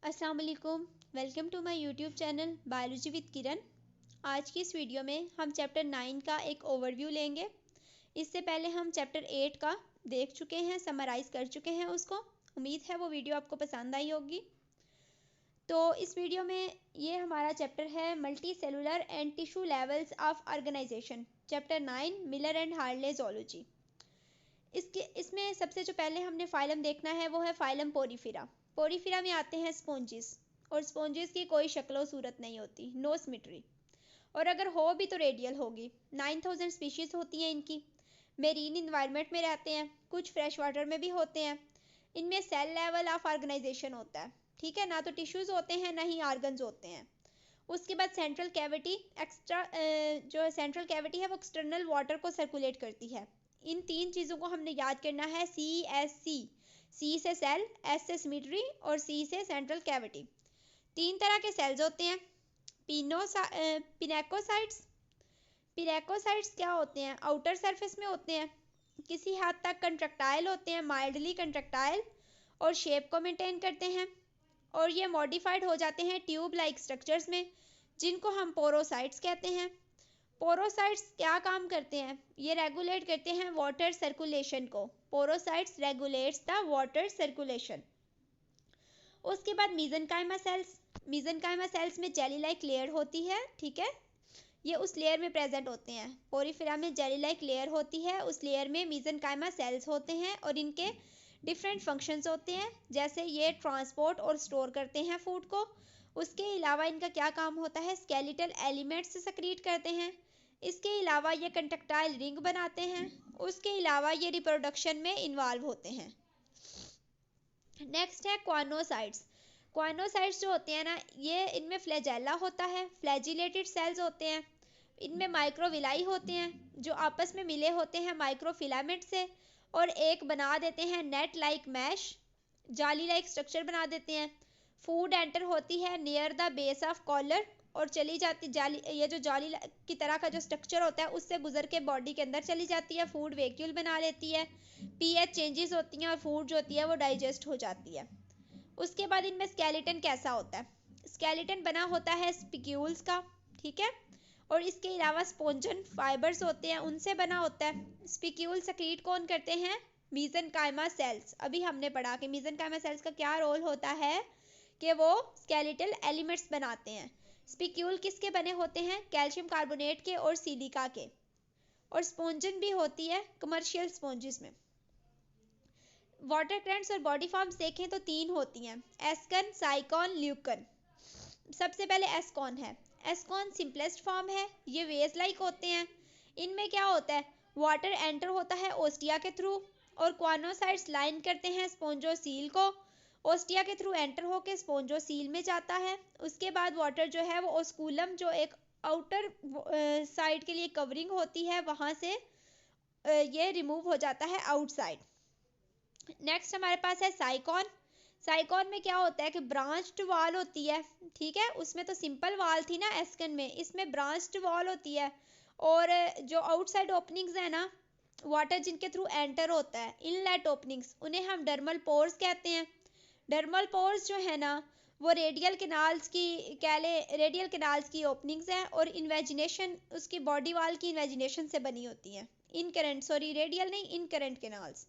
अस्सलाम वालेकुम। Welcome to my YouTube channel biology with Kiran. आज की इस वीडियो में हम चैप्टर 9 का एक ओवरव्यू लेंगे। इससे पहले हम चैप्टर 8 का देख चुके हैं, समराइज़ कर चुके हैं उसको। उम्मीद है वो वीडियो आपको पसंद आई होगी। तो इस वीडियो में ये हमारा चैप्टर है multi cellular and tissue levels of organization, chapter 9 Miller and Harley zoology. इसमें सबसे जो पहले हमने फाइलम देखना है वो है फाइलम पोरीफेरा। पोरीफेरा में आते हैं स्पॉन्जिस, और स्पॉन्जिस की कोई शक्लो सूरत नहीं होती, नो सिमेट्री, और अगर हो भी तो रेडियल होगी। 9000 स्पीशीज़ होती हैं इनकी। मेरीन इन्वायरमेंट में रहते हैं, कुछ फ्रेश वाटर में भी होते हैं। इनमें सेल लेवल ऑफ ऑर्गेनाइजेशन होता है, ठीक है ना, तो टिश्यूज़ होते हैं ना ही ऑर्गन्स होते हैं। उसके बाद सेंट्रल कैविटी जो सेंट्रल कैविटी है वो एक्सटर्नल वाटर को सर्कुलेट करती है। इन तीन चीज़ों को हमने याद करना है, सी से सेल, एस से सिमेट्री और सी से सेंट्रल कैविटी। तीन तरह के सेल्स होते हैं। पिनेकोसाइट्स। पिनेकोसाइट्स क्या होते हैं? आउटर सरफेस में होते हैं, किसी हद तक कंट्रक्टाइल होते हैं, माइल्डली कंट्रक्टाइल, और शेप को मेंटेन करते हैं। और ये मॉडिफाइड हो जाते हैं ट्यूब लाइक स्ट्रक्चर्स में, जिनको हम पोरोसाइट्स कहते हैं। पोरोसाइट्स क्या काम करते हैं? ये रेगुलेट करते हैं वाटर सर्कुलेशन को। Porocytes regulates the water circulation. उसके बाद मीजनकाइमा सेल्स। मीजनकाइमा सेल्स में जेली लाइक लेयर होती है, ठीक है, ये उस लेयर में प्रेजेंट होते हैं। पोरीफेरा में जेली लाइक लेयर होती है, उस लेयर में मीजनकाइमा सेल्स होते हैं, और इनके डिफरेंट फंक्शंस होते हैं, जैसे ये ट्रांसपोर्ट और स्टोर करते हैं फूड को। उसके अलावा इनका क्या काम होता है? स्केलेटल एलिमेंट्स सेक्रीट करते हैं। इसके अलावा ये कंट्रक्टाइल रिंग बनाते हैं। उसके अलावा ये रिप्रोडक्शन में इन्वॉल्व होते हैं। नेक्स्ट है क्वानोसाइट्स। क्वानोसाइट्स जो होते हैं ना, ये इनमें फ्लैजेला होता है, फ्लैजिलेटेड सेल्स होते हैं। इनमें माइक्रोविलाई होते हैं जो आपस में मिले होते हैं माइक्रोफिलामेंट से, और एक बना देते हैं नेट लाइक मैश, जाली लाइक स्ट्रक्चर बना देते हैं। फूड एंटर होती है near the base of collar, और चली जाती जाली, ये जो जाली की तरह का जो स्ट्रक्चर होता है उससे गुजर के बॉडी के अंदर चली जाती है, फूड वैक्यूल बना लेती है, पीएच चेंजेस होती हैं, और फूड जो होती है वो डाइजेस्ट हो जाती है। उसके बाद इनमें स्केलेटन कैसा होता है? स्केलेटन बना होता है स्पिक्यूल्स का, ठीक है, और इसके अलावा स्पोंजन फाइबर्स होते हैं, उनसे बना होता है। स्पिक्यूल सेक्रीट कौन करते हैं? मीजनकाइमा सेल्स। अभी हमने पढ़ा कि मीजनकाइमा सेल्स का क्या रोल होता है, कि वो स्केलेटल एलिमेंट्स बनाते हैं। स्पिक्यूल किसके बने होते हैं? कैल्शियम कार्बोनेट के और सिलिका के। और स्पोंजन भी होती है कमर्शियल स्पोंजेस में। वाटर करंट्स और बॉडी फॉर्म्स देखें तो तीन होती हैं, एस्कन, साइकॉन, ल्यूकन। सबसे पहले एस्कॉन है। एस्कॉन सिंपलेस्ट फॉर्म है, ये वेज लाइक होते हैं। इनमें क्या होता है? वाटर एंटर होता है ओस्टिया के थ्रू, और क्वानोसाइट्स लाइन करते हैं स्पोंजोसील को। ओस्टिया के थ्रू एंटर होकर स्पोंजोसील में जाता है। उसके बाद वाटर जो है वो ओस्कुलम, जो एक आउटर साइड के लिए कवरिंग होती है, वहाँ से ये रिमूव हो जाता है आउटसाइड। नेक्स्ट हमारे पास है साइकॉन। साइकॉन में क्या होता है कि ब्रांच्ड वॉल होती है, ठीक है, उसमें तो सिंपल वॉल थी ना एस्कन में, इसमें ब्रांच्ड वॉल होती है। और जो आउटसाइड ओपनिंग्स है ना, वाटर जिनके थ्रू एंटर होता है, इनलेट ओपनिंग्स, उन्हें हम डर्मल पोर्स कहते हैं। डर्मल पोर्स जो है ना, वो रेडियल कैनाल्स की ओपनिंग्स हैं, और इन्वेजिनेशन उसकी बॉडी वॉल की इन्वेजिनेशन से बनी होती है। रेडियल नहीं, इनकरेंट कैनाल्स,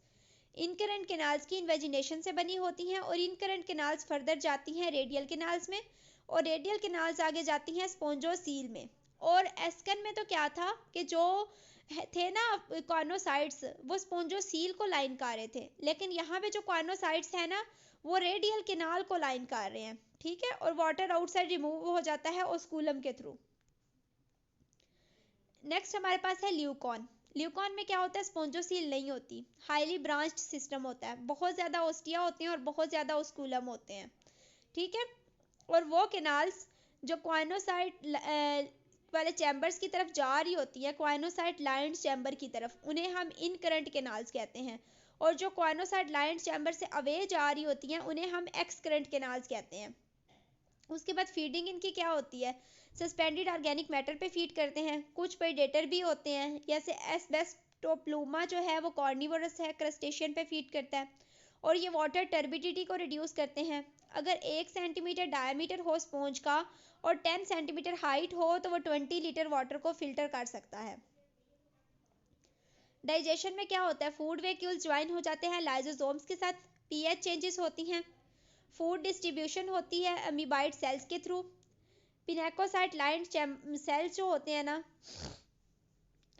इनकरेंट कैनाल्स की इन्वेजिनेशन से बनी होती हैं, और इनकरेंट कैनाल्स फर्दर जाती हैं रेडियल कैनाल्स में, और रेडियल कैनाल्स आगे जाती हैं स्पोंजोसील में। और एस्कन में तो क्या था कि जो थे ना क्वानोसाइट्स, वो स्पोंजोसील को लाइन कर रहे थे, लेकिन यहाँ पे जो क्वानोसाइट्स है ना, वो रेडियल कैनाल को लाइन कर रहे हैं, ठीक है, और वाटर आउटसाइड रिमूव हो जाता है ओस्कुलम के थ्रू। नेक्स्ट हमारे पास है ल्यूकॉन। ल्यूकॉन में क्या होता है? स्पोंजोसील नहीं होती, हाईली ब्रांच्ड सिस्टम होता है, बहुत ज़्यादा ओस्टिया होते हैं और बहुत ज़्यादा ओस्कुलम होते हैं, ठीक है। और वो कैनाल्स जो क्वानोसाइट वाले चैम्बर्स की तरफ जा रही होती है, क्वानोसाइट लाइंड चैम्बर की तरफ, उन्हें हम इनकरेंट कैनाल्स कहते हैं। और जो क्वानोसाइट लाइंड चैम्बर से अवे जा रही होती हैं, उन्हें हम एक्सकरेंट कैनाल्स कहते हैं। उसके बाद फीडिंग इनकी क्या होती है? सस्पेंडेड ऑर्गेनिक मैटर पे फीड करते हैं। कुछ प्रेडेटर भी होते हैं, जैसे एस्बेस्टोप्लूमा जो है वो कॉर्निवोरस है, क्रस्टेशियन पे फीड करता है। और ये वाटर टर्बिडिटी को रिड्यूस करते हैं। अगर 1 सेंटीमीटर डायमीटर हो स्पॉन्ज का और 10 सेंटीमीटर हाइट हो तो वो 20 लीटर वाटर को फिल्टर कर सकता है। डाइजेशन में क्या होता है, फूड वैक्यूल्स ज्वाइन हो जाते हैं लाइसोसोम्स के साथ, पीएच चेंजेस होती हैं, फूड डिस्ट्रीब्यूशन होती है अमीबाइड सेल्स के थ्रू। पिनेकोसाइट लाइंड सेल्स जो होते हैं ना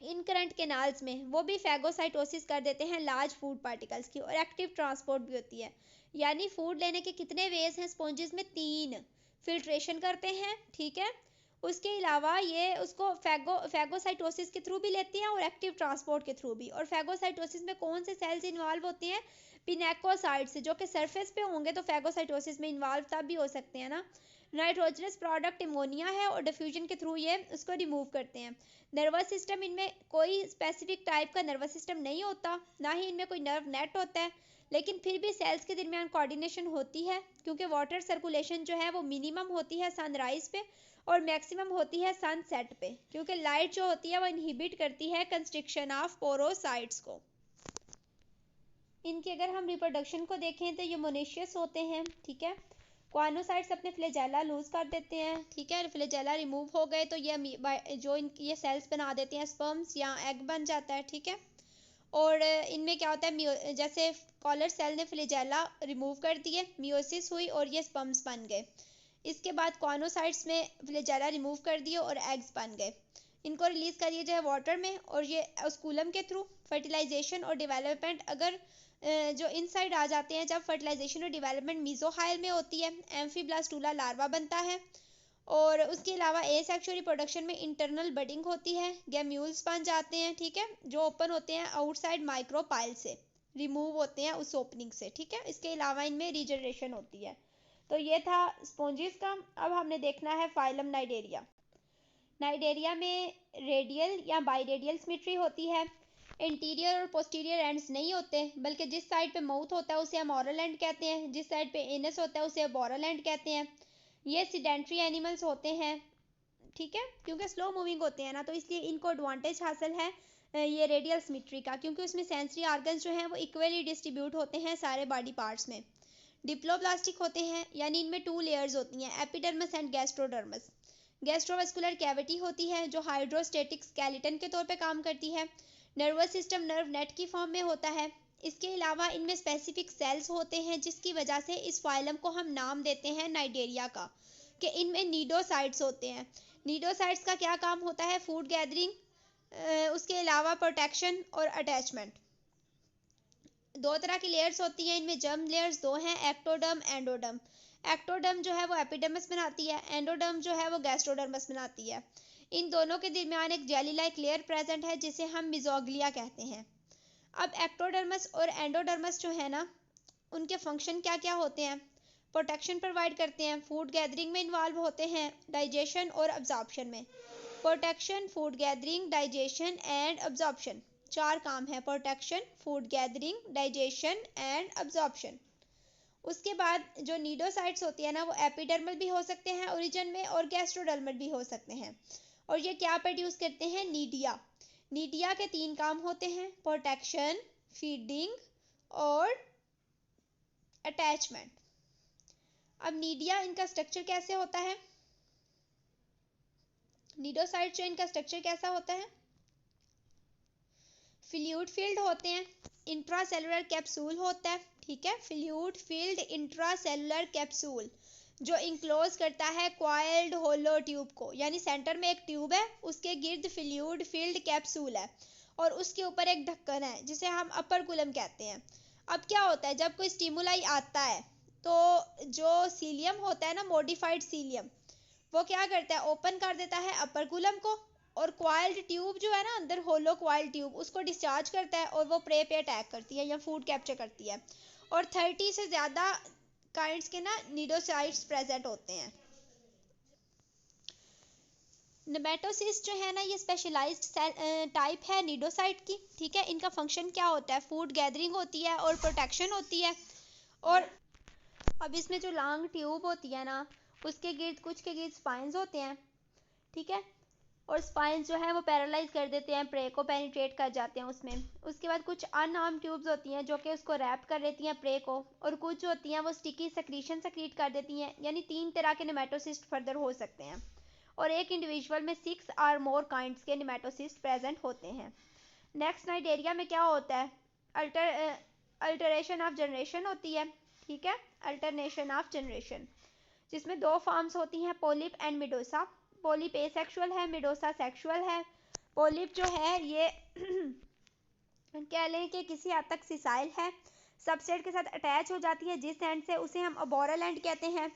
इन करंट केनाल्स में, वो भी फैगोसाइटोसिस कर देते हैं लार्ज फूड पार्टिकल्स की, और एक्टिव ट्रांसपोर्ट भी होती है। यानी फूड लेने के कितने वेज हैं स्पॉन्जेस में, 3। फिल्ट्रेशन करते हैं, ठीक है, उसके अलावा ये उसको फैगोसाइटोसिस के थ्रू भी लेती हैं और एक्टिव ट्रांसपोर्ट के थ्रू भी। और फैगोसाइटोसिस में कौन से सेल्स इन्वॉल्व होते हैं, पिनेकोसाइट्स, जो कि सरफेस पे होंगे तो फैगोसाइटोसिस में इन्वॉल्व तब भी हो सकते हैं ना। नाइट्रोजनस प्रोडक्ट एमोनिया है और डिफ्यूजन के थ्रू ये उसको रिमूव करते हैं। नर्वस सिस्टम, इनमें कोई स्पेसिफिक टाइप का नर्वस सिस्टम नहीं होता, ना ही इनमें कोई नर्व नेट होता है, लेकिन फिर भी सेल्स के दरमियान कोऑर्डिनेशन होती है, क्योंकि वाटर सर्कुलेशन जो है वो मिनिमम होती है सनराइज पे और मैक्सिमम होती है सनसेट पे, क्योंकि लाइट जो होती है वो इनहिबिट करती है कंस्ट्रिक्शन ऑफ पोरोसाइट्स को। इनके अगर हम रिप्रोडक्शन को देखें तो ये मोनेशियस होते हैं, ठीक है। क्वानोसाइट्स अपने फ्लैजेला लूज कर देते हैं, ठीक है, फ्लैजेला रिमूव हो गए तो ये जो ये सेल्स बना देते हैं, स्पर्म्स या एग बन जाता है, ठीक है। और इनमें क्या होता है, जैसे कॉलर सेल ने फ्लैजेला रिमूव कर दिए, मियोसिस हुई और ये स्पर्म्स बन गए। इसके बाद कॉनोसाइट्स में फ्लैजेला रिमूव कर दिए और एग्स बन गए। इनको रिलीज करिए जाए वाटर में और ये ऑस्कुलम के थ्रू फर्टिलाइजेशन और डेवलपमेंट, अगर जो इनसाइड आ जाते हैं, जब फर्टिलाइजेशन और डेवलपमेंट मीजोहाइल में होती है, एम्फीब्लास्टूला लार्वा बनता है। और उसके अलावा एसेक्सुअल रिप्रोडक्शन में इंटरनल बडिंग होती है, गैम्यूल्स बन जाते हैं, ठीक है, जो ओपन होते हैं आउटसाइड माइक्रोपाइल से, रिमूव होते हैं उस ओपनिंग से, ठीक है। इसके अलावा इनमें रीजनरेशन होती है। तो ये था स्पॉन्जिस का। अब हमने देखना है फाइलम नाइडेरिया। नाइडेरिया में रेडियल या बाइरेडियल सिमेट्री होती है, इंटीरियर और पोस्टीरियर एंड्स नहीं होते, बल्कि जिस साइड पे माउथ होता है उसे हम ओरल एंड कहते हैं, जिस साइड पे एनस होता है उसे बोरल एंड कहते हैं। ये सीडेंट्री एनिमल्स होते हैं, ठीक है, क्योंकि स्लो मूविंग होते हैं ना, तो इसलिए इनको एडवांटेज हासिल है ये रेडियल सिमेट्री का, क्योंकि उसमें सेंसरी ऑर्गन्स जो हैं वो इक्वली डिस्ट्रीब्यूट होते हैं सारे बॉडी पार्ट्स में। डिप्लोप्लास्टिक होते हैं, यानी इनमें 2 लेयर्स होती हैं, एपिडर्मस एंड गैस्ट्रोडर्मस। गैस्ट्रोवास्कुलर कैविटी होती है जो हाइड्रोस्टेटिक स्केलेटन के तौर पे काम करती है। नर्वस सिस्टम नर्व नेट की फॉर्म में होता है। इसके अलावा इनमें स्पेसिफिक सेल्स होते हैं, जिसकी वजह से इस फाइलम को हम नाम देते हैं नाइडेरिया का, कि इनमें नीडोसाइट्स होते हैं। नीडोसाइट्स का क्या काम होता है, फूड गैदरिंग, उसके अलावा प्रोटेक्शन और अटैचमेंट। 2 तरह की लेयर्स होती हैं इनमें, जर्म लेयर्स 2 हैं, एक्टोडर्म एंडोडर्म। एक्टोडर्म जो है वो एपिडर्मिस बनाती है, एंडोडर्म जो है वो गैस्ट्रोडर्मस बनाती है। इन दोनों के दरमियान एक जेली लाइक लेयर प्रेजेंट है जिसे हम मिजोग्लिया कहते हैं। अब एक्टोडर्मस और एंडोडर्मस जो है ना, उनके फंक्शन क्या क्या होते हैं, प्रोटेक्शन प्रोवाइड करते हैं, फूड गैदरिंग में इन्वॉल्व होते हैं, डाइजेशन और अब्जॉर्प्शन में। Protection, food gathering, digestion and absorption, 4 काम है, protection, food gathering, digestion and absorption. उसके बाद जो नीडोसाइट्स होती है ना, वो एपिडर्मल भी हो सकते हैं ओरिजिन में और गैस्ट्रोडर्मल भी हो सकते हैं, और ये क्या प्रोड्यूस करते हैं, नीडिया। नीडिया के 3 काम होते हैं, प्रोटेक्शन, फीडिंग और अटैचमेंट। अब नीडिया, इनका स्ट्रक्चर कैसे होता है, नीडोसाइट जो इनका स्ट्रक्चर कैसा होता है, फ्लूइड फील्ड होते हैं, इंट्रासेलुलर कैप्सूल होता है, ठीक है, फ्लूइड फील्ड इंट्रासेलुलर कैप्सूल जो इंक्लोज करता है क्वाइल्ड होलो ट्यूब को, यानी सेंटर में एक ट्यूब है, उसके गिर्द फ्लूइड फील्ड कैप्सूल है और उसके ऊपर एक ढक्कन है जिसे हम अपर कुलम कहते हैं। अब क्या होता है, जब कोई स्टिमुलाई आता है तो जो सीलियम होता है ना, मॉडिफाइड सीलियम, वो क्या करता है, ओपन कर देता है अपर कुलम को, और क्वाइल्ड ट्यूब जो है ना अंदर, होलो क्वाइल्ड ट्यूब, उसको डिस्चार्ज करता है और वो प्रे पे अटैक करती है या फूड कैप्चर करती है। और 30 से ज़्यादा काइंड्स के ना नीडोसाइट्स प्रेजेंट होते हैं। नेमेटोसिस्ट जो है ना, ये स्पेशलाइज्ड टाइप है नीडोसाइट की, ठीक है। इनका फंक्शन क्या होता है, फूड गैदरिंग होती है और प्रोटेक्शन होती है। और अब इसमें जो लॉन्ग ट्यूब होती है ना, उसके गिर्द, कुछ के गिर्द स्पाइंस होते हैं, ठीक है, और स्पाइन जो है वो पैरालाइज कर देते हैं, प्रे को पेनिट्रेट कर जाते हैं उसमें। उसके बाद कुछ अनआर्म ट्यूब्स होती हैं जो कि उसको रैप कर लेती हैं प्रे को, और कुछ जो होती हैं वो स्टिकी सेक्रीशन सेक्रीट कर देती हैं। यानी 3 तरह के नेमेटोसिस्ट फर्दर हो सकते हैं, और एक इंडिविजुअल में 6 और मोर काइंड्स के नेमेटोसिस्ट प्रेजेंट होते हैं। नेक्स्ट नाइडेरिया में क्या होता है, अल्टरेशन ऑफ जनरेशन होती है। ठीक है, अल्टरनेशन ऑफ जनरेशन, जिसमें 2 फॉर्म्स होती हैं, पोलिप एंड मिडोसा। पोलिप एसेक्सुअल है, मिडोसा सेक्सुअल है। पोलिप जो है ये कह लें कि किसी हद तक सिसाइल है, सबस्ट्रेट के साथ अटैच हो जाती है जिस एंड से उसे हम अबोरल एंड कहते हैं।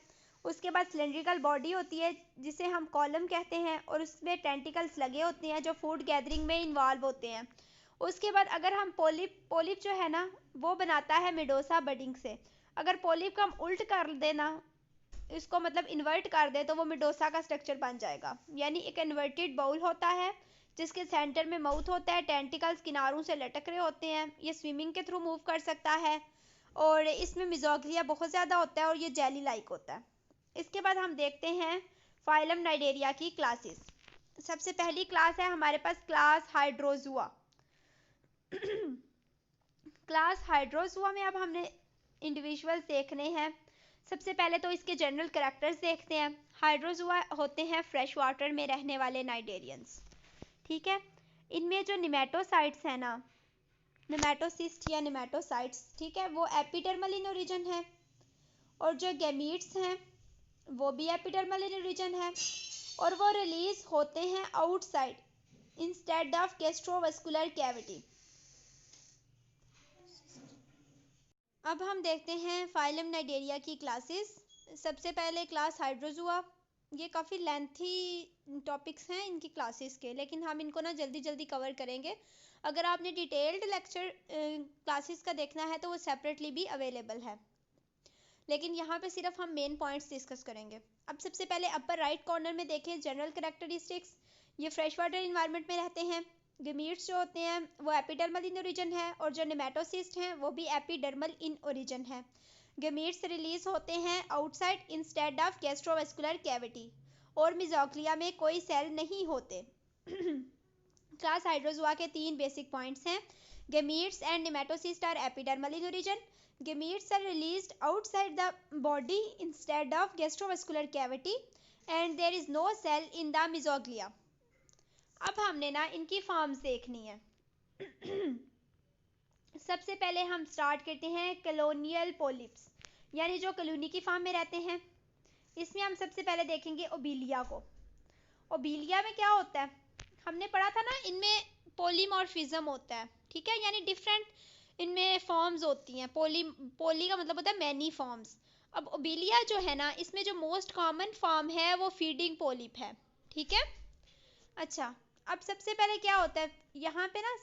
उसके बाद सिलेंड्रिकल बॉडी होती है जिसे हम कॉलम कहते हैं, और उसमें टेंटिकल्स लगे होते हैं जो फूड गैदरिंग में इन्वॉल्व होते हैं। उसके बाद अगर हम पोलिप जो है ना वो बनाता है मिडोसा बडिंग से। अगर पोलिप को हम उल्ट कर देना, इसको मतलब इन्वर्ट कर दे, तो वो मिडोसा का स्ट्रक्चर बन जाएगा। यानी एक इन्वर्टेड बाउल होता है जिसके सेंटर में माउथ होता है, टेंटिकल्स किनारों से लटक रहे होते हैं, ये स्विमिंग के थ्रू मूव कर सकता है, और इसमें मिजोग्लिया बहुत ज़्यादा होता है और ये जेली लाइक होता है। इसके बाद हम देखते हैं फाइलम नाइडेरिया की क्लासेस। सबसे पहली क्लास है हमारे पास क्लास हाइड्रोजुआ। क्लास हाइड्रोजुआ में अब हमने इंडिविजुअल्स देखने हैं। सबसे पहले तो इसके जनरल कैरेक्टर्स देखते हैं। हाइड्रोजुआ होते हैं फ्रेश वाटर में रहने वाले नाइडेरियंस। ठीक है, इनमें जो निमेटोसाइट्स हैं ना, निमेटोसिस्ट या निमेटोसाइट्स, ठीक है, वो एपिडर्मल इन ओरिजिन है, और जो गैमीट्स हैं वो भी एपिडर्मल इन ओरिजिन है, और वो रिलीज होते हैं outside instead of gastrovascular cavity. अब हम देखते हैं फाइलम नाइडेरिया की क्लासेस। सबसे पहले क्लास हाइड्रोजुआ। ये काफ़ी लेंथी टॉपिक्स हैं इनकी क्लासेस के, लेकिन हम इनको ना जल्दी जल्दी कवर करेंगे। अगर आपने डिटेल्ड लेक्चर क्लासेस का देखना है तो वो सेपरेटली भी अवेलेबल है, लेकिन यहाँ पे सिर्फ हम मेन पॉइंट्स डिस्कस करेंगे। अब सबसे पहले अपर राइट कॉर्नर में देखें जनरल कैरेक्टरिस्टिक्स। ये फ्रेश वाटर इन्वायरमेंट में रहते हैं। गमीट्स जो होते हैं वो एपिडर्मल इन ओरिजिन है, और जो नेमेटोसिस्ट हैं वो भी एपिडर्मल इन ओरिजिन है। गमीट्स रिलीज होते हैं outside instead of gastrovascular cavity, और मिजोग्लिया में कोई सेल नहीं होते। क्लास हाइड्रोजुआ के 3 बेसिक पॉइंट्स हैं। Gametes and nematocyst are epidermal in origin. Gametes are released outside the body instead of gastrovascular cavity, and there is no cell in the mesoglea. अब हमने ना इनकी फॉर्म्स देखनी है। सबसे पहले हम स्टार्ट करते हैं कॉलोनियल पोलिप्स, यानी जो कॉलोनी की फॉर्म में रहते हैं। इसमें हम सबसे पहले देखेंगे ओबीलिया को। ओबीलिया में क्या होता है, हमने पढ़ा था ना, इनमें पोलीमॉर्फिज्म होता है। ठीक है, यानी डिफरेंट इनमें फॉर्म्स होती हैं। पोली का मतलब होता है मैनी फॉर्म्स। अब ओबीलिया जो है ना, इसमें जो मोस्ट कॉमन फॉर्म है वो फीडिंग पोलिप है। ठीक है, अच्छा, अब सबसे पहले क्या होता है, यहाँ पे ना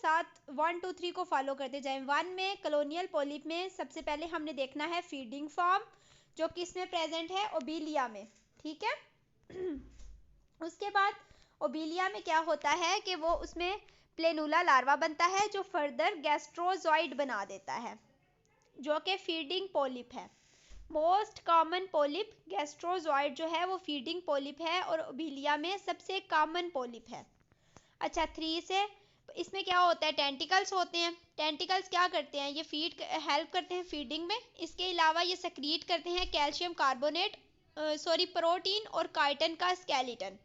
1 2 3 को फॉलो करते जाएं। 1 में कॉलोनियल पोलिप में सबसे पहले हमने देखना है फीडिंग फॉर्म, जो कि इसमें प्रेजेंट है ओबीलिया में। ठीक है, उसके बाद ओबीलिया में क्या होता है कि वो उसमें प्लेनुला लार्वा बनता है जो फर्दर गैस्ट्रोजॉइड बना देता है, जो कि फीडिंग पोलिप है। मोस्ट कॉमन पोलिप गैस्ट्रोजॉइड जो है वो फीडिंग पोलिप है, और ओबीलिया में सबसे कॉमन पोलिप है। अच्छा, 3 से इसमें क्या होता है, टेंटिकल्स होते हैं। टेंटिकल्स क्या करते हैं, ये हेल्प करते हैं फीडिंग में। इसके अलावा ये सेक्रीट करते हैं कैल्शियम कार्बोनेट प्रोटीन और काइटिन का स्केलेटन।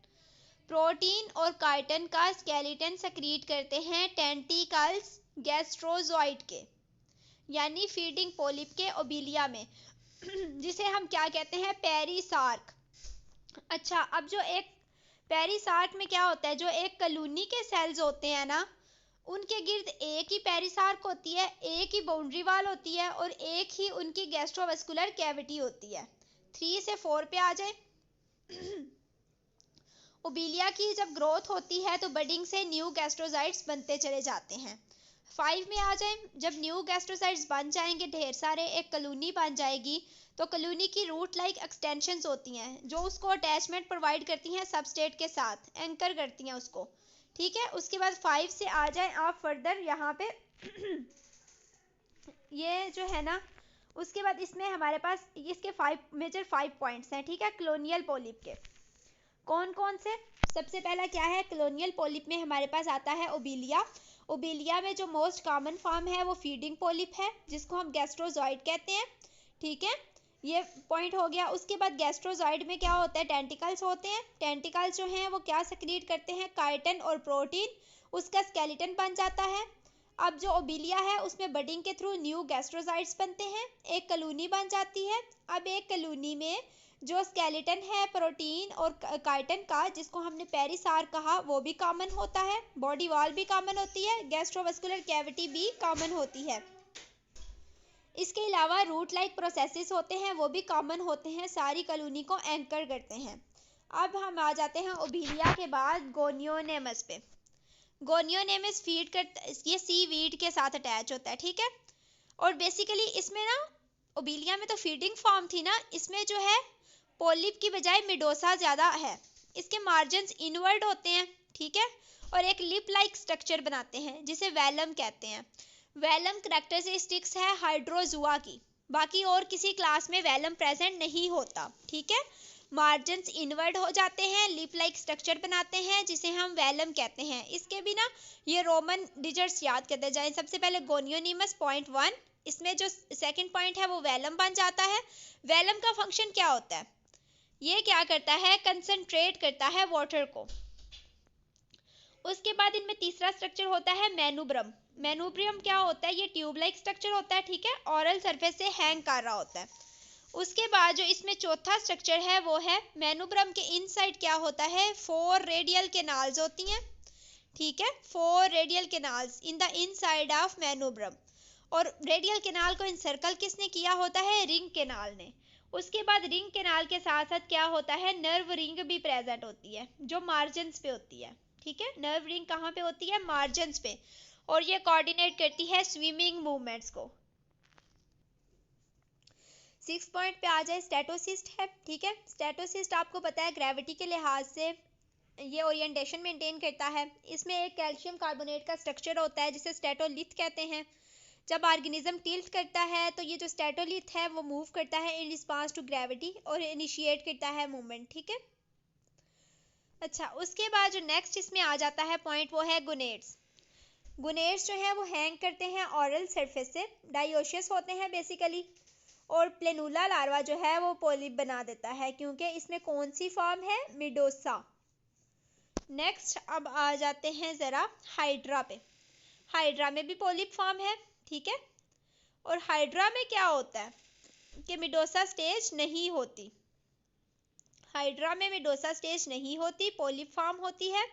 प्रोटीन और काइटिन का स्केलेटन सेक्रीट करते हैं टेंटिकल्स गैस्ट्रोजॉइड के, यानी फीडिंग पोलिप के ओबीलिया में, जिसे हम क्या कहते हैं, पेरिसार्क। अच्छा, अब जो एक पेरिसार्क में क्या होता है, जो एक कॉलोनी के सेल्स होते हैं ना, उनके गिर्द एक ही पेरिसार्क होती है, एक ही बाउंड्री वाल होती है, और एक ही उनकी गैस्ट्रोवास्कुलर कैविटी होती है। 3 से 4 पे आ जाए। ओबीलिया की जब ग्रोथ होती है तो बडिंग से न्यू गैस्ट्रोसाइट्स बनते चले जाते हैं। 5 में आ जाए, जब न्यू गैस्ट्रोसाइट्स बन जाएंगे ढेर सारे, एक कॉलोनी बन जाएगी, तो कॉलोनी की रूट लाइक एक्सटेंशंस होती हैं जो उसको अटैचमेंट प्रोवाइड करती हैं सबस्ट्रेट के साथ, एंकर करती हैं उसको। ठीक है, उसके बाद 5 से आ जाए आप फर्दर यहाँ पे। ये जो है ना, उसके बाद इसमें हमारे पास इसके 5 मेजर 5 पॉइंट्स हैं। ठीक है, कॉलोनियल पोलिप के कौन कौन से? सबसे पहला क्या है, कॉलोनियल पॉलिप में हमारे पास आता है ओबिलिया। ओबिलिया में जो मोस्ट कॉमन फॉर्म है वो फीडिंग पॉलिप है, जिसको हम गैस्ट्रोजॉइड कहते हैं। ठीक है, ये पॉइंट हो गया। उसके बाद गैस्ट्रोजॉइड में क्या होता है, टेंटिकल्स होते हैं। टेंटिकल्स जो हैं वो क्या सेक्रीट करते हैं, काइटिन और प्रोटीन, उसका स्केलेटन बन जाता है। अब जो ओबिलिया है उसमें बडिंग के थ्रू न्यू गैस्ट्रोसाइट्स बनते हैं, एक कॉलोनी बन जाती है। अब एक कॉलोनी में जो स्केलेटन है प्रोटीन और काइटिन का, जिसको हमने पेरिसार कहा, वो भी कॉमन होता है। बॉडी वॉल भी कॉमन होती है, गैस्ट्रोवास्कुलर कैविटी भी कॉमन होती है। इसके अलावा रूट लाइक प्रोसेसेस होते हैं, वो भी कॉमन होते हैं, सारी कॉलोनी को एंकर करते हैं। अब हम आ जाते हैं ओबिलिया के बाद गोनियोनेमस पे। गोनियोनेमस फीड करता, ये सी वीड के साथ अटैच होता है। ठीक है, और बेसिकली इसमें ना, ओबिलिया में तो फीडिंग फॉर्म थी ना, इसमें जो है पॉलिप की बजाय मिडोसा ज्यादा है। इसके मार्जिन्स इनवर्ड होते हैं। ठीक है, और एक लिप लाइक स्ट्रक्चर बनाते हैं जिसे वेलम कहते हैं। वेलम करैक्टरिस्टिक्स है हाइड्रोजुआ की, बाकी और किसी क्लास में वेलम प्रेजेंट नहीं होता। ठीक है, मार्जिन्स इनवर्ड हो जाते हैं, लिप लाइक स्ट्रक्चर बनाते हैं जिसे हम वेलम कहते हैं। इसके भी ना ये रोमन डिजिट्स याद करते जाएं। सबसे पहले गोनियोनिमस पॉइंट 1, इसमें जो सेकंड पॉइंट है वो वेलम बन जाता है। वेलम का फंक्शन क्या होता है, ये क्या करता है, कंसंट्रेट करता है वाटर को। उसके बाद इनमें तीसरा स्ट्रक्चर होता है मैनुब्रम। मैनुब्रम क्या होता है, ये ट्यूब लाइक स्ट्रक्चर होता है। ठीक है, ऑरल सरफेस से हैंग कर रहा होता है। उसके बाद जो इसमें चौथा स्ट्रक्चर है वो है मैनुब्रम के इनसाइड क्या होता है, 4 रेडियल कैनाल्स होती हैं। ठीक है, 4 radial canals in the inside of manubrium. और रेडियल कैनाल को इनसर्कल किसने किया होता है, रिंग कैनाल ने। उसके बाद रिंग कैनाल के साथ साथ क्या होता है, नर्व रिंग भी प्रेजेंट होती है जो मार्जिन्स पे होती है। ठीक है, नर्व रिंग कहाँ पे होती है, मार्जिन्स पे, और ये कोऑर्डिनेट करती है स्विमिंग मूवमेंट्स को। 6 पॉइंट पे आ जाए, स्टेटोसिस्ट है। ठीक है, स्टेटोसिस्ट आपको पता है ग्रेविटी के लिहाज से ये ओरिएंटेशन मेंटेन करता है। इसमें एक कैल्शियम कार्बोनेट का स्ट्रक्चर होता है जिसे स्टेटोलिथ कहते हैं। जब ऑर्गेनिज्म टिल्ट करता है तो ये जो स्टेटोलिथ है वो मूव करता है इन रिस्पांस टू ग्रेविटी और इनिशिएट करता है मूवमेंट। ठीक है, अच्छा, उसके बाद जो नेक्स्ट इसमें आ जाता है पॉइंट वो है गुनेड्स। गुनेड्स जो है वो हैंग करते हैं ऑरल सरफेस से, डायोशियस होते हैं बेसिकली, और प्लेनुला लार्वा जो है वो पॉलिप बना देता है, क्योंकि इसमें कौन सी फॉर्म है, मिडोसा। नेक्स्ट अब आ जाते हैं ज़रा हाइड्रा पे। हाइड्रा में भी पॉलिप फॉर्म है। ठीक है, और हाइड्रा में क्या होता है कि मिडोसा स्टेज नहीं होती। हाइड्रा में मिडोसा स्टेज नहीं होती, पॉलिप फॉर्म होती है।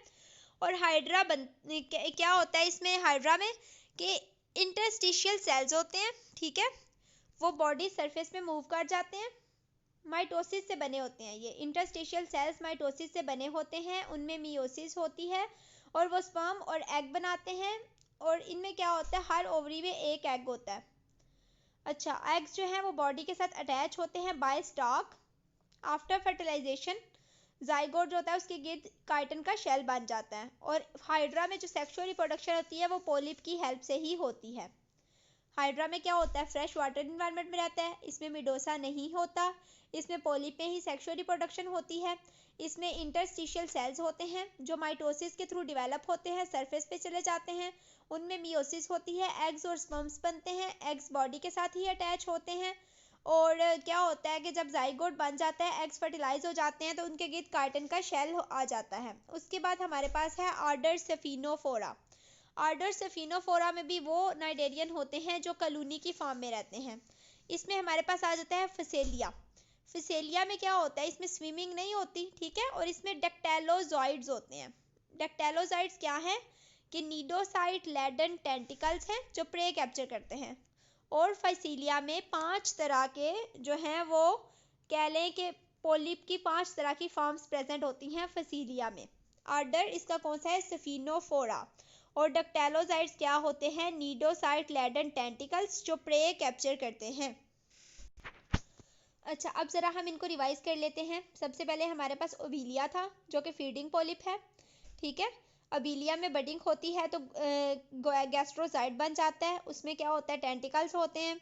और हाइड्रा क्या होता है इसमें, हाइड्रा में कि इंटरस्टिशियल सेल्स होते हैं। ठीक है, वो बॉडी सरफेस पे मूव कर जाते हैं, माइटोसिस से बने होते हैं। ये इंटरस्टिशियल सेल्स माइटोसिस से बने होते हैं, उनमें मियोसिस होती है और वो स्पर्म और एग बनाते हैं। और इनमें क्या होता है, हर ओवरी में एक एग होता है। अच्छा, एग्स जो हैं वो बॉडी के साथ अटैच होते हैं by stalk. After fertilization zygote जो होता है उसके गिर्द काइटिन का शेल बन जाता है। और हाइड्रा में जो सेक्सुअल रिप्रोडक्शन होती है वो पॉलिप की हेल्प से ही होती है। हाइड्रा में क्या होता है, फ्रेश वाटर इन्वायरमेंट में रहता है, इसमें मिडोसा नहीं होता, इसमें पॉलिप में ही सेक्सुअल रिप्रोडक्शन होती है। इसमें इंटरस्टिशियल सेल्स होते हैं जो माइटोसिस के थ्रू डिवेलप होते हैं, सरफेस पे चले जाते हैं, उनमें मियोसिस होती है, एग्स और स्पर्म्स बनते हैं, एग्स बॉडी के साथ ही अटैच होते हैं। और क्या होता है कि जब जाइगोट बन जाता है, एग्स फर्टिलाइज हो जाते हैं, तो उनके गिर्द काइटिन का शेल आ जाता है। उसके बाद हमारे पास है आर्डर सेफिनोफोरा। आर्डर सेफिनोफोरा में भी वो नाइडेरियन होते हैं जो कॉलोनी की फॉर्म में रहते हैं। इसमें हमारे पास आ जाता है फिसेलिया। फिसेलिया में क्या होता है, इसमें स्विमिंग नहीं होती। ठीक है, और इसमें डेक्टेलोजॉइड्स होते हैं। डेक्टेलोजॉइड्स क्या है कि नीडोसाइट लैडन टेंटिकल्स हैं जो प्रे कैप्चर करते हैं। और फाइसीलिया में 5 तरह के जो हैं वो कह लें कि पोलिप की 5 तरह की फॉर्म्स प्रेजेंट होती हैं फसीलिया में। आर्डर इसका कौन सा है, सेफिनोफोरा। और डेक्टेलोजाइड्स क्या होते हैं, नीडोसाइट लैडन टेंटिकल्स जो प्रे कैप्चर करते हैं। अच्छा, अब ज़रा हम इनको रिवाइज कर लेते हैं। सबसे पहले हमारे पास ओबिलिया था जो कि फीडिंग पॉलिप है। ठीक है, ओबिलिया में बडिंग होती है तो गैस्ट्रोसाइड बन जाता है। उसमें क्या होता है, टेंटिकल्स होते हैं।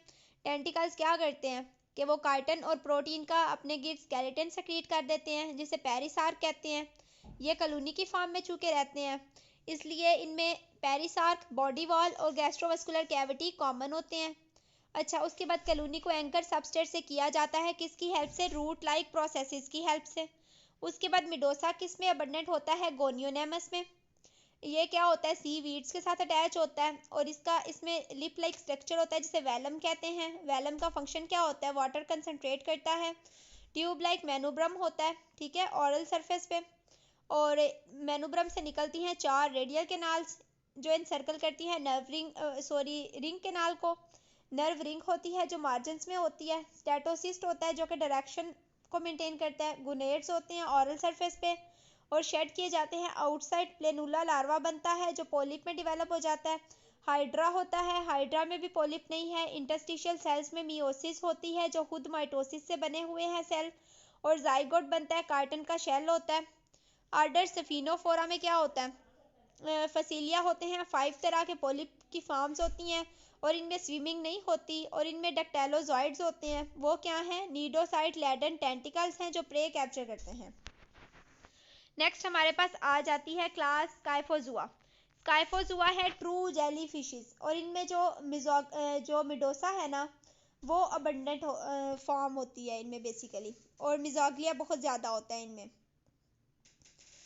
टेंटिकल्स क्या करते हैं, कि वो कार्टन और प्रोटीन का अपने गिर्द स्केलेटन सेक्रीट कर देते हैं, जिसे पेरिसार्क कहते हैं। ये कॉलोनी की फॉर्म में चूके रहते हैं, इसलिए इनमें पेरिसार्क, बॉडी वॉल और गैस्ट्रोवास्कुलर कैविटी कॉमन होते हैं। अच्छा, उसके बाद कॉलोनी को एंकर सबस्ट्रेट से किया जाता है, किसकी हेल्प से? रूट लाइक प्रोसेसेस की हेल्प से। उसके बाद मिडोसा किस में अबंडेंट होता है? गोनियोनेमस में। ये क्या होता है? सी वीड्स के साथ अटैच होता है और इसमें लिप लाइक स्ट्रक्चर होता है, जिसे वेलम कहते हैं। वेलम का फंक्शन क्या होता है? वाटर कंसंट्रेट करता है। ट्यूब लाइक मेनोब्रम होता है, ठीक है, ऑरल सरफेस पे। और मेनोब्रम से निकलती हैं 4 रेडियल कैनाल्स जो इनसर्कल करती है रिंग कैनाल को। नर्व रिंग होती है जो मार्जिन्स में होती है। स्टेटोसिस्ट होता है जो कि डायरेक्शन को मेंटेन करता है। गुनेड्स होते हैं ऑरल सरफेस पे और शेड किए जाते हैं आउटसाइड। प्लेनुला लार्वा बनता है जो पोलिप में डिवेलप हो जाता है। हाइड्रा होता है, हाइड्रा में भी पोलिप नहीं है। इंटरस्टिशियल सेल्स में मियोसिस होती है जो खुद माइटोसिस से बने हुए हैं सेल। और जाइगोट बनता है, कार्टन का शेल होता है। आर्डर स्फिनोफोरा में क्या होता है? फसीलिया होते हैं। 5 तरह के पोलिप की फॉर्म्स होती हैं और इनमें स्विमिंग नहीं होती। और इनमें डक्टेलोजॉइड्स होते हैं, वो क्या हैं? नीडोसाइट लैडन टेंटिकल्स हैं जो प्रे कैप्चर करते हैं। नेक्स्ट हमारे पास आ जाती है क्लास स्काइफोजुआ। स्काइफोजुआ है ट्रू जेली फिशेस और इनमें जो मिडोसा है ना, वो अबंडेंट फॉर्म होती है इनमें बेसिकली, और मिजोग्लिया बहुत ज़्यादा होता है इनमें।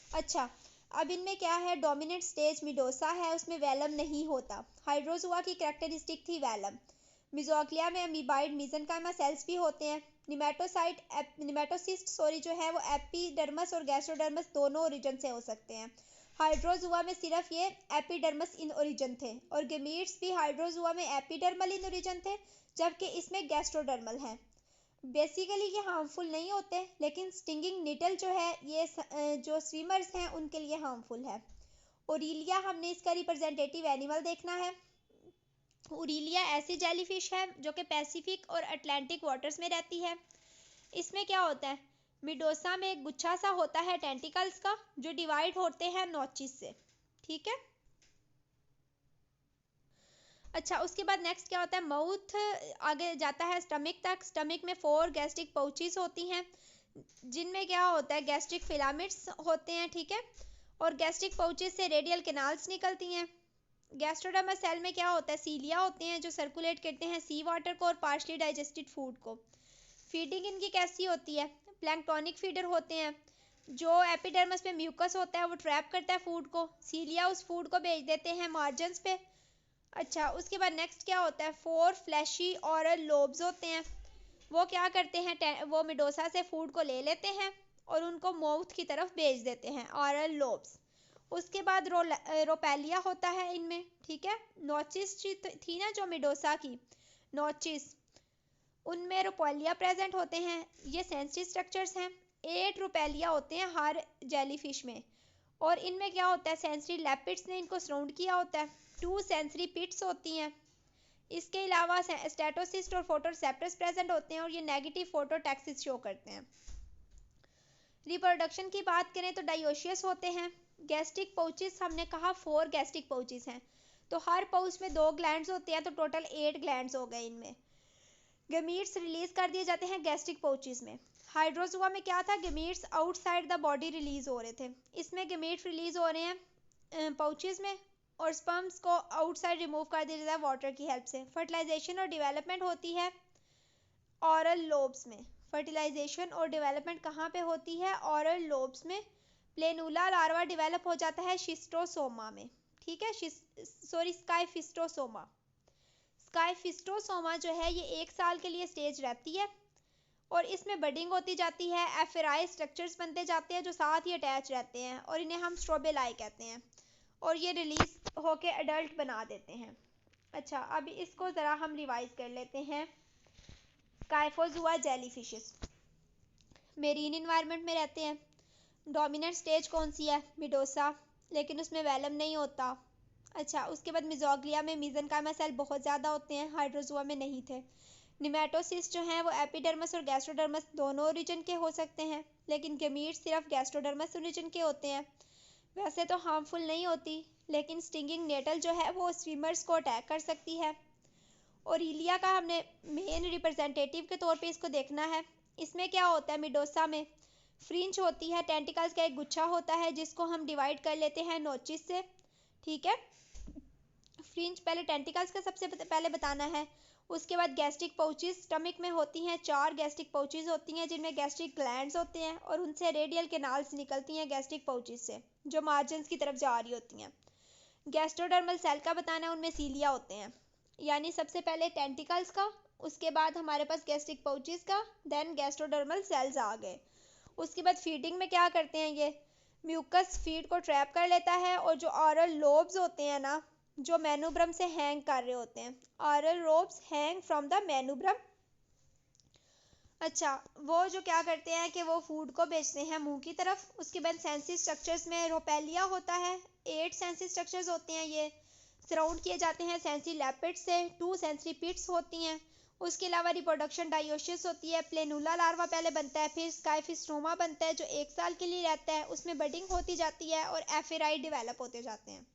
अच्छा, अब इनमें क्या है? डोमिनेंट स्टेज मिडोसा है, उसमें वेलम नहीं होता। हाइड्रोजुआ की कैरेक्टरिस्टिक थी वेलम। मिजोग्लिया में अमीबाइड मीजनकाइमा सेल्स भी होते हैं। निमेटोसिस्ट जो है वो एपिडर्मस और गैस्ट्रोडर्मस दोनों ओरिजिन से हो सकते हैं। हाइड्रोजुआ में सिर्फ ये एपिडर्मस इन ओरिजिन थे और गेमीट्स भी हाइड्रोजुआ में एपिडर्मल इन ओरिजिन थे, जबकि इसमें गैस्ट्रोडर्मल है। बेसिकली ये हार्मफुल नहीं होते, लेकिन स्टिंगिंग निडल जो है ये जो स्विमर्स हैं उनके लिए हार्मफुल है। ओरिलिया, हमने इसका रिप्रेजेंटेटिव एनिमल देखना है। ओरिलिया ऐसी जेलीफिश है जो कि पैसिफिक और अटलांटिक वाटर्स में रहती है। इसमें क्या होता है? मिडोसा में एक गुच्छा सा होता है टेंटिकल्स का जो डिवाइड होते हैं नोचिस से, ठीक है। अच्छा, उसके बाद नेक्स्ट क्या होता है? माउथ आगे जाता है स्टमक तक। स्टमक में 4 गैस्ट्रिक पाउचेस होती हैं जिनमें क्या होता है? गैस्ट्रिक फिलामेंट्स होते हैं, ठीक है। और गैस्ट्रिक पाउचेस से रेडियल कैनाल्स निकलती हैं। गैस्ट्रोडर्मस सेल में क्या होता है? सीलिया होते हैं जो सर्कुलेट करते हैं सी वाटर को और पार्शली डाइजेस्टेड फूड को। फीडिंग इनकी कैसी होती है? प्लैंक्टोनिक फीडर होते हैं। जो एपिडर्मस में म्यूकस होता है वो ट्रैप करता है फूड को। सीलिया उस फूड को भेज देते हैं मार्जिन्स पे। अच्छा, उसके बाद नेक्स्ट क्या होता है? 4 फ्लैशी ऑरल लोब्स होते हैं। वो क्या करते हैं? वो मिडोसा से फूड को ले लेते हैं और उनको माउथ की तरफ भेज देते हैं, ऑरल लोब्स। उसके बाद रोपेलिया होता है इनमें, ठीक है। नोचिस थी ना जो मिडोसा की, नोचिस, उनमें रोपेलिया प्रेजेंट होते हैं। ये सेंसिटिव स्ट्रक्चर्स हैं। 8 रोपेलिया होते हैं हर जेलीफिश में और इनमें क्या होता है? सेंसरी लैपिड्स ने इनको सराउंड किया होता है। 2 सेंसरी पिट्स होती हैं। इसके अलावा स्टेटोसिस्ट और फोटोसेप्टर्स प्रेजेंट होते हैं और ये नेगेटिव फोटोटैक्सिस शो करते हैं। रिप्रोडक्शन की बात करें तो डायोशियस होते हैं। गैस्ट्रिक पाउचेस हमने कहा 4 गैस्ट्रिक पाउचेस हैं, तो हर पाउच में 2 ग्लैंड्स होते हैं, तो टोटल 8 ग्लैंड्स हो गए इनमें। गेमीट्स रिलीज कर दिए जाते हैं गैस्ट्रिक पाउचेस में। हाइड्रोजुआ में क्या था? Gametes outside the body release हो रहे थे। इसमें गेमीट्स रिलीज हो रहे हैं पाउचेस में और स्पर्म्स को आउटसाइड रिमूव कर दिया जाता है वाटर की हेल्प से। फर्टिलाइजेशन और डेवलपमेंट होती है ऑरल लोब्स में। फर्टिलाइजेशन और डेवलपमेंट कहाँ पे होती है? ऑरल लोब्स में। प्लेनुला लार्वा डेवलप हो जाता है शिस्टोसोमा में, ठीक है। स्काइफिस्टोसोमा। स्काइफिस्टोसोमा जो है ये 1 साल के लिए स्टेज रहती है और इसमें बडिंग होती जाती है। एफेराई स्ट्रक्चर्स बनते जाते हैं जो साथ ही अटैच रहते हैं और इन्हें हम स्ट्रोबेलाई कहते हैं और ये रिलीज होके एडल्ट बना देते हैं। अच्छा, अब इसको ज़रा हम रिवाइज कर लेते हैं। स्काइफोजुआ जेलीफिशेस मेरीन इन्वायरमेंट में रहते हैं। डोमिनेंट स्टेज कौन सी है? मिडोसा, लेकिन उसमें वेलम नहीं होता। अच्छा, उसके बाद मिजोग्लिया में मीजनकाइमा सेल बहुत ज़्यादा होते हैं, हाइड्रोजुआ में नहीं थे। निमेटोसिस्ट जो हैं वो एपिडर्मस और गैस्ट्रोडर्मस दोनों ओरिजिन के हो सकते हैं, लेकिन गेमीट्स सिर्फ गैस्ट्रोडर्मस ओरिजिन के होते हैं। वैसे तो हार्मफुल नहीं होती, लेकिन स्टिंगिंग नेटल जो है वो स्विमर्स को अटैक कर सकती है। और इलिया का हमने मेन रिप्रेजेंटेटिव के तौर पे इसको देखना है। इसमें क्या होता है, मिडोसा में फ्रिंज होती है, टेंटिकल्स का एक गुच्छा होता है जिसको हम डिवाइड कर लेते हैं नोचिस से, ठीक है। फ्रिंज पहले टेंटिकल्स का सबसे पहले बताना है। उसके बाद गैस्ट्रिक पाउचेस स्टमक में होती हैं, 4 गैस्ट्रिक पाउचेस होती हैं जिनमें गैस्ट्रिक ग्लैंड्स होते हैं और उनसे रेडियल कैनाल्स निकलती हैं गैस्ट्रिक पाउचेस से, जो मार्जिन्स की तरफ जा रही होती हैं। गैस्ट्रोडर्मल सेल का बताना है, उनमें सीलिया होते हैं। यानी सबसे पहले टेंटिकल्स का, उसके बाद हमारे पास गैस्ट्रिक पाउचेस का, देन गैस्ट्रोडर्मल सेल्स आ गए। उसके बाद फीडिंग में क्या करते हैं, ये म्यूकस फीड को ट्रैप कर लेता है और जो ऑरल लोब्स होते हैं ना, जो मेनुब्रम से हैंग कर रहे होते हैं, oral lobes hang from the manubrium. अच्छा, वो जो क्या करते हैं कि वो फूड को बेचते हैं मुंह की तरफ। उसके बाद सेंसी स्ट्रक्चर्स में रोपेलिया होता है, 8 सेंसी स्ट्रक्चर्स होते हैं, ये सराउंड किए जाते हैं सेंसी लैपिड से, 2 सेंसरी पिट्स होती हैं। उसके अलावा रिप्रोडक्शन डायोसिस होती है, प्लेनुला लार्वा पहले बनता है, फिर स्काइफिस्ट्रोमा बनता है जो 1 साल के लिए रहता है, उसमें बडिंग होती जाती है और एफेराइट डेवलप होते जाते हैं।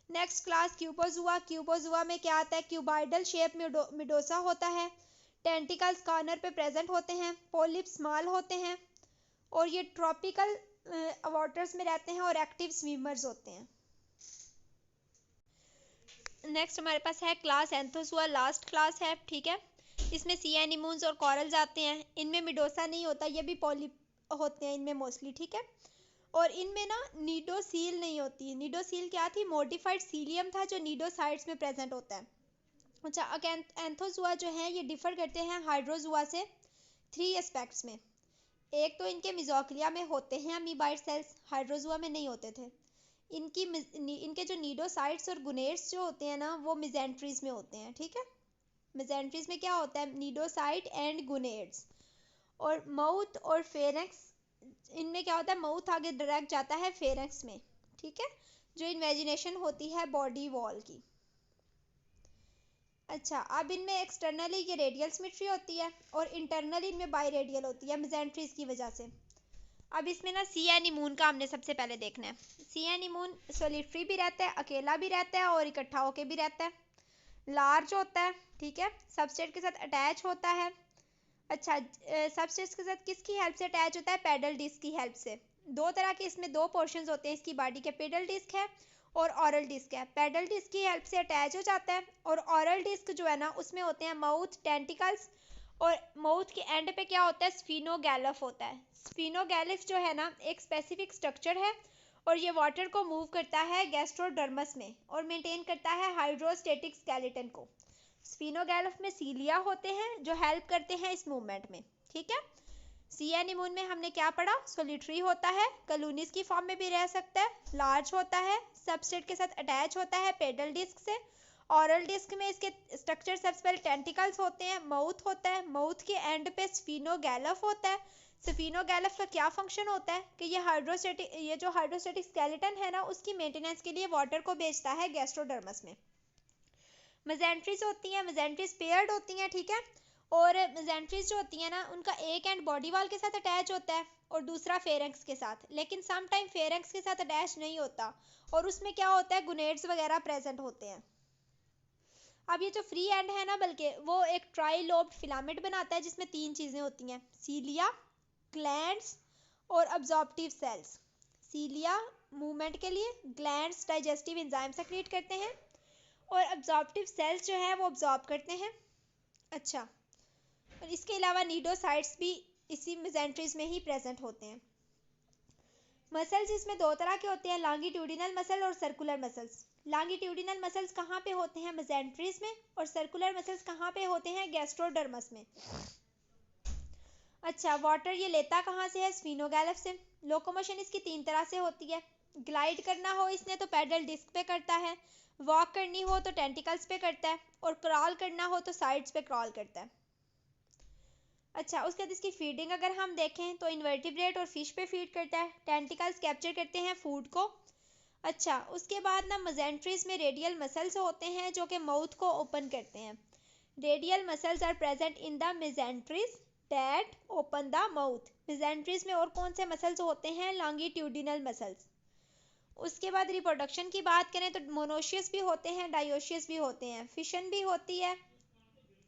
Next class क्यूपोजुआ। क्यूपोजुआ में क्या आता है, क्यूबाइडल शेप मिडोसा होता है, टेंटिकल्स कॉर्नर पे प्रेजेंट होते हैं, पॉलिप स्मॉल होते हैं और ये ट्रॉपिकल वाटर्स में रहते हैं और एक्टिव स्विमर्स होते हैं। नेक्स्ट हमारे पास है क्लास एंथोजुआ, लास्ट क्लास है, ठीक है। इसमें सी एनिमोन्स और कॉरल्स आते हैं। इनमें मिडोसा नहीं होता, ये भी पॉलिप होते हैं इनमें मोस्टली, ठीक है। और इनमें ना नीडोसील नहीं होती। नीडोसील क्या थी, मॉडिफाइड सीलियम था जो नीडोसाइट्स में प्रेजेंट होता है। अच्छा, एंथोजुआ जो है ये डिफर करते हैं हाइड्रोजुआ से 3 एस्पेक्ट्स में। एक तो इनके मिजोक्लिया में होते हैं अमीबाइड सेल्स, हाइड्रोजुआ में नहीं होते थे। इनके जो नीडोसाइट्स और गुनेड्स जो होते हैं ना, वो मिजेंट्रीज में होते हैं, ठीक है। मिजेंट्रीज में क्या होता है, नीडोसाइट एंड गुनेड्स। और माउथ और फेरेंक्स, इनमें क्या होता है, माउथ आगे डायरेक्ट जाता है फेरेंक्स में, ठीक है, जो इन्वेजिनेशन होती है बॉडी वॉल की। अच्छा, अब इनमें एक्सटर्नली ये रेडियल सिमेट्री होती है और इंटरनली इनमें बाईरेडियल होती है मिजेंट्रीज की वजह से। अब इसमें ना सी एनीमून का हमने सबसे पहले देखना है। सी एनीमून सोलिटरी भी रहता है, अकेला भी रहता है और इकट्ठा होके भी रहता है। लार्ज होता है, ठीक है, सबस्ट्रेट के साथ अटैच होता है। अच्छा, सबस्ट्रेट के साथ किसकी हेल्प से अटैच होता है, पेडल डिस्क की हेल्प से। 2 तरह के इसमें 2 पोर्शंस होते हैं इसकी बॉडी के, पेडल डिस्क है और ऑरल डिस्क है। पेडल डिस्क की हेल्प से अटैच हो जाता है और ऑरल डिस्क जो है ना, उसमें होते हैं माउथ, टेंटिकल्स और माउथ के एंड पे क्या होता है, स्फिनोगैलफ होता है। स्फिनोगैलफ जो है ना एक स्पेसिफिक स्ट्रक्चर है और ये वाटर को मूव करता है गैस्ट्रोडर्मस में और मेंटेन करता है हाइड्रोस्टेटिक स्केलेटन को। स्फिनोगैलफ में सीलिया होते हैं जो हेल्प करते हैं इस मूवमेंट में, ठीक है। सी एनीमून में हमने क्या पढ़ा, सोलिटरी होता है, कलूनिस की फॉर्म में भी रह सकता है, लार्ज होता है, सबस्ट्रेट के साथ अटैच होता है पेडल डिस्क से। ऑरल डिस्क में इसके स्ट्रक्चर सबसे पहले टेंटिकल्स होते हैं, माउथ होता है, माउथ के एंड पे स्फिनोगैलफ होता है। स्फिनोगैलफ का क्या फंक्शन होता है कि ये जो हाइड्रोस्टेटिक स्केलेटन है ना, उसकी मेंटेनेंस के लिए वाटर को भेजता है गैस्ट्रोडर्मस में। मेजेंट्रीज होती हैं, मेजेंट्रीज पेयर्ड होती हैं, ठीक है। और मेजेंट्रीज जो होती हैं ना, उनका एक एंड बॉडी वॉल के साथ अटैच होता है और दूसरा फेरेंक्स के साथ, लेकिन सम टाइम फेरेंक्स के साथ अटैच नहीं होता और उसमें क्या होता है, गुनेड्स वगैरह प्रेजेंट होते हैं। अब ये जो फ्री एंड है ना, बल्कि वो एक ट्राइलोब्ड फिलामेंट बनाता है जिसमें 3 चीजें होती हैं, सीलिया, ग्लैंड्स और अब्जॉर्प्टिव सेल्स। सीलिया मूवमेंट के लिए, ग्लैंड्स डाइजेस्टिव एंजाइम सेक्रेट करते हैं और अब्जॉर्प्टिव सेल्स जो है वो अब्जॉर्ब करते हैं। अच्छा, और इसके अलावा नीडोसाइट्स भी इसी मेजेंट्रीज में ही प्रेजेंट होते हैं। मसल्स इसमें 2 तरह के होते हैं, लॉन्गिट्यूडिनल मसल और सर्कुलर मसल्स। लॉन्गिट्यूडिनल मसल्स कहाँ पे होते हैं, मेजेंट्रीज में, और सर्कुलर मसल्स कहाँ पे होते हैं, गैस्ट्रोडर्मस में। अच्छा, वाटर ये लेता कहाँ से है, स्फिनोगैलफ से। लोकोमोशन इसकी 3 तरह से होती है, ग्लाइड करना हो इसने तो पेडल डिस्क पे करता है, वॉक करनी हो तो टेंटिकल्स पे करता है और क्रॉल करना हो तो साइड्स पे क्रॉल करता है। अच्छा, उसके बाद इसकी फीडिंग अगर हम देखें तो इन्वर्टिब्रेट और फिश पे फीड करता है, टेंटिकल्स कैप्चर करते हैं फूड को। अच्छा, उसके बाद ना मेजेंट्रीज में रेडियल मसल्स होते हैं जो कि माउथ को ओपन करते हैं। Radial muscles are present in the mesenteries that open the mouth. Mesenteries में और कौन से मसल्स होते हैं, लॉन्गिट्यूडिनल मसल्स। उसके बाद रिप्रोडक्शन की बात करें तो मोनोशियस भी होते हैं, डायोशियस भी होते हैं, फिशन भी होती है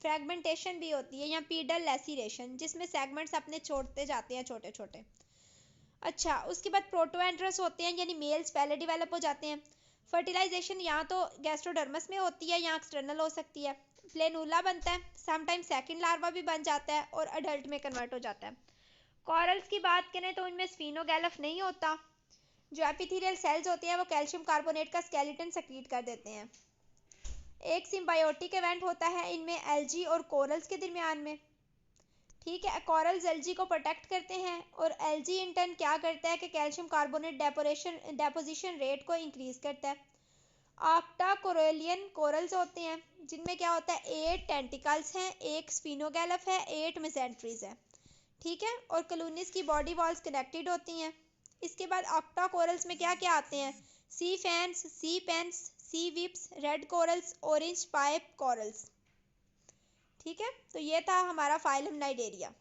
फ्रेगमेंटेशन भी होती है या पीडल लैसिरेशन, जिसमें सेगमेंट्स अपने छोड़ते जाते हैं छोटे छोटे। अच्छा, उसके बाद प्रोटोएंड्रस होते हैं, यानी मेल्स पहले डेवलप हो जाते हैं। फर्टिलाइजेशन या तो गैस्ट्रोडर्मस में होती है या एक्सटर्नल हो सकती है। प्लेनुला बनता है, समटाइम सेकंड लार्वा भी बन जाता है और अडल्ट में कन्वर्ट हो जाता है। कॉरल्स की बात करें तो इनमें स्फीनोगैल्फ नहीं होता। जो एपिथेलियल सेल्स होते हैं वो कैल्शियम कार्बोनेट का स्केलेटन सेक्रीट कर देते हैं। एक सिम्बायोटिक इवेंट होता है इनमें एल्गी और कोरल्स के दरमियान में। ठीक है, कोरल्स एल्गी को प्रोटेक्ट करते हैं और एल्गी इन टर्न क्या करता है कि कैल्शियम कार्बोनेट डेपोजिशन रेट को इंक्रीज करता है। आफ्टा कोरेलियन कोरल्स होते हैं जिनमें क्या होता है 8 टेंटिकल्स हैं, एक स्फीनोगैल्फ है, 8 मेसेंट्रीज है। ठीक है, और कलूनिस की बॉडी वॉल्स कनेक्टेड होती हैं। इसके बाद ऑक्टा कोरल्स में क्या क्या आते हैं, sea fans, sea pens, sea whips, red corals, orange pipe corals. ठीक है, तो ये था हमारा फाइलम नाइडेरिया।